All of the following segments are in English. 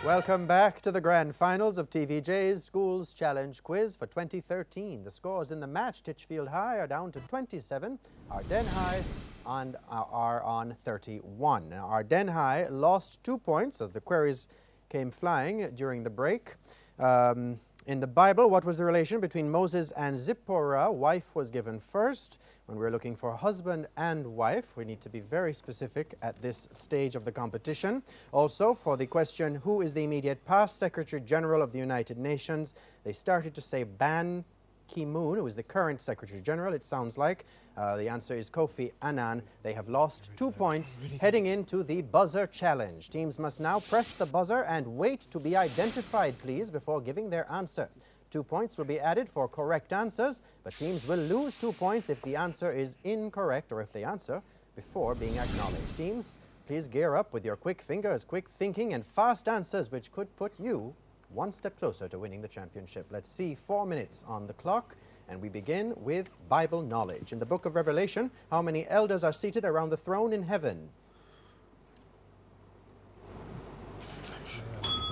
Welcome back to the grand finals of TVJ's Schools Challenge Quiz for 2013. The scores in the match, Titchfield High are down to 27, Ardennes High are on 31. Now, Ardennes High lost 2 points as the queries came flying during the break. In the Bible, what was the relation between Moses and Zipporah? Wife was given first. When we're looking for husband and wife, we need to be very specific at this stage of the competition. Also, for the question, who is the immediate past Secretary General of the United Nations? They started to say Ban Ki-moon, who is the current Secretary General, it sounds like. The answer is Kofi Annan. They have lost 2 points heading into the buzzer challenge. Teams must now press the buzzer and wait to be identified, please, before giving their answer. 2 points will be added for correct answers, but teams will lose 2 points if the answer is incorrect or if they answer before being acknowledged. Teams, please gear up with your quick fingers, quick thinking, and fast answers, which could put you one step closer to winning the championship. Let's see, 4 minutes on the clock, and we begin with Bible knowledge. In the book of Revelation, how many elders are seated around the throne in heaven?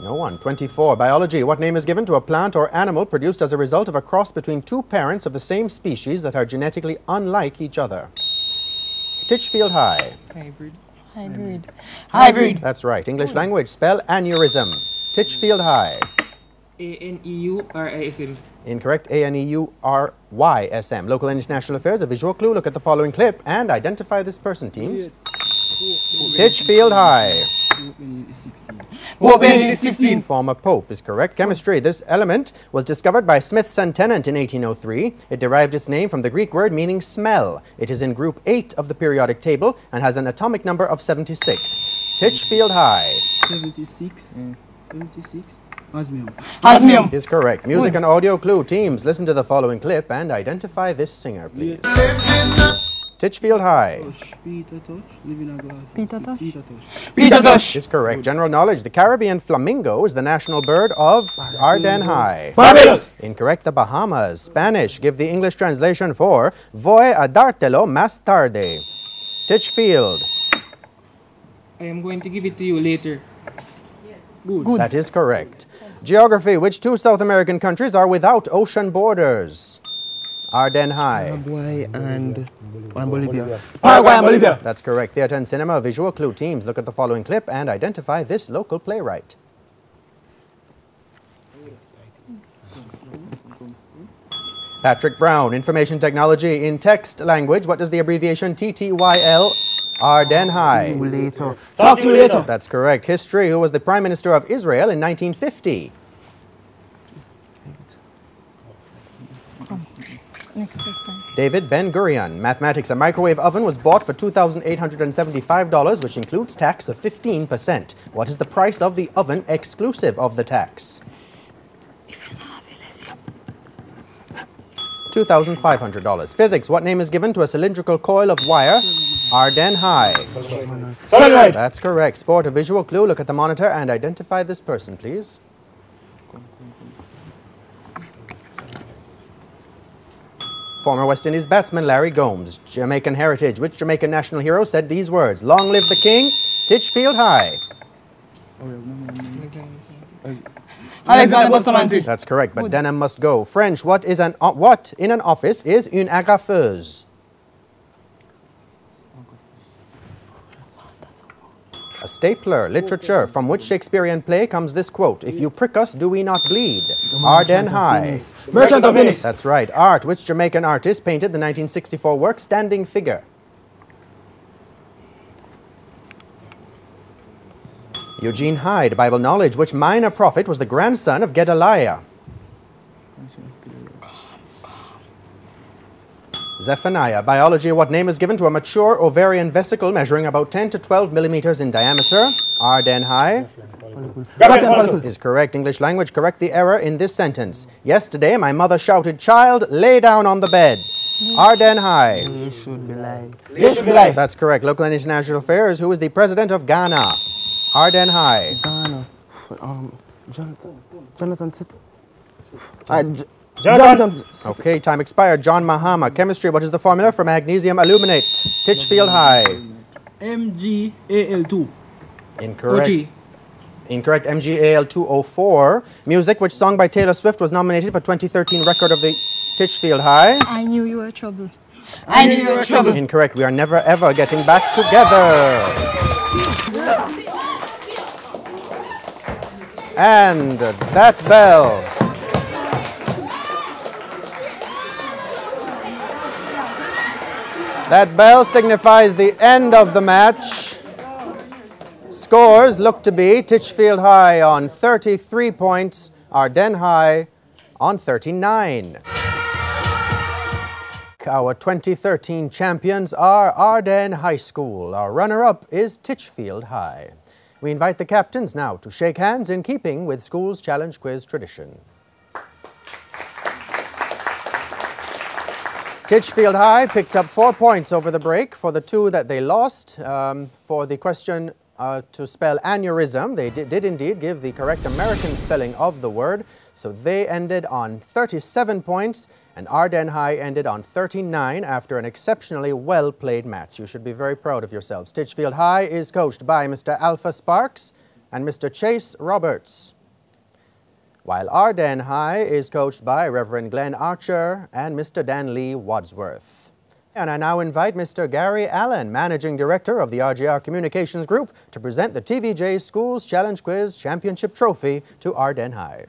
No one. 24. Biology. What name is given to a plant or animal produced as a result of a cross between two parents of the same species that are genetically unlike each other? Titchfield High. Hybrid. Hybrid. Hybrid. That's right. English language. Spell aneurysm. Titchfield High. A-N-E-U-R-I-S-M. Incorrect. A-N-E-U-R-Y-S-M. Local and international affairs. A visual clue. Look at the following clip and identify this person, teams. Titchfield High. Pope Benedict XVI. Former Pope is correct. Chemistry. This element was discovered by Smith's Tennant in 1803. It derived its name from the Greek word meaning smell. It is in group 8 of the periodic table and has an atomic number of 76. Titchfield High. 76. 76. Osmium. Osmium. Is correct. Music and audio clue. Teams, listen to the following clip and identify this singer, please. Titchfield High. Peter Tosh. Live in a glass. Peter Tosh. Peter Tosh. Peter Tosh. Is correct. General knowledge. The Caribbean flamingo is the national bird of Ardennes High. Barbados. Incorrect. The Bahamas. Spanish. Give the English translation for Voy a dártelo más tarde. Titchfield. I am going to give it to you later. Good. That is correct. Geography. Which two South American countries are without ocean borders? Ardennes High. Paraguay and Bolivia. Paraguay and Bolivia. That's correct. Theatre and cinema. Visual clue. Teams, look at the following clip and identify this local playwright. Patrick Brown. Information technology. In text language, what does the abbreviation TTYL? Ardennes High. Later. Talk to you later. That's correct. History. Who was the Prime Minister of Israel in 1950? Next question. David Ben-Gurion. Mathematics. A microwave oven was bought for $2,875, which includes tax of 15%. What is the price of the oven exclusive of the tax? $2,500. Physics. What name is given to a cylindrical coil of wire? Ardennes High. Solenoid. That's correct. Sport. A visual clue. Look at the monitor and identify this person, please. Former West Indies batsman Larry Gomes. Jamaican heritage. Which Jamaican national hero said these words? Long live the king. Titchfield High. Alexander Bustamante. That's correct, but Denham must go. French. What is an what in an office is une agrafeuse? A stapler. Literature. From which Shakespearean play comes this quote? If you prick us, do we not bleed? Ardennes High. Merchant of Venice. That's right. Art. Which Jamaican artist painted the 1964 work Standing Figure? Eugene Hyde. Bible knowledge. Which minor prophet was the grandson of Gedaliah? Zephaniah. Biology. What name is given to a mature ovarian vesicle measuring about 10 to 12 millimeters in diameter? Ardennes High. Is correct. English language. Correct the error in this sentence. Yesterday, my mother shouted, "Child, lay down on the bed." Ardennes High. They should be lying. They should be lying. That's correct. Local and international affairs. Who is the president of Ghana? Ardennes High. Ghana. Jonathan. Jonathan. Okay, time expired. John Mahama. Chemistry. What is the formula for magnesium aluminate? Titchfield High. MgAl2. Incorrect. OG. Incorrect. MGAL 204. Music, which song by Taylor Swift was nominated for 2013 Record of the Titchfield High? I knew you were trouble. I knew you were trouble. Incorrect. We are never ever getting back together. And that bell. That bell signifies the end of the match. Scores look to be Titchfield High on 33 points, Ardennes High on 39. Our 2013 champions are Ardennes High School. Our runner-up is Titchfield High. We invite the captains now to shake hands in keeping with school's challenge quiz tradition. Titchfield High picked up 4 points over the break for the 2 that they lost. For the question to spell aneurysm, they did indeed give the correct American spelling of the word, so they ended on 37 points, and Ardennes High ended on 39 after an exceptionally well-played match. You should be very proud of yourselves. Titchfield High is coached by Mr. Alpha Sparks and Mr. Chase Roberts, while Ardennes High is coached by Reverend Glenn Archer and Mr. Dan Lee Wadsworth. And I now invite Mr. Gary Allen, Managing Director of the RGR Communications Group, to present the TVJ Schools Challenge Quiz Championship Trophy to Ardennes High.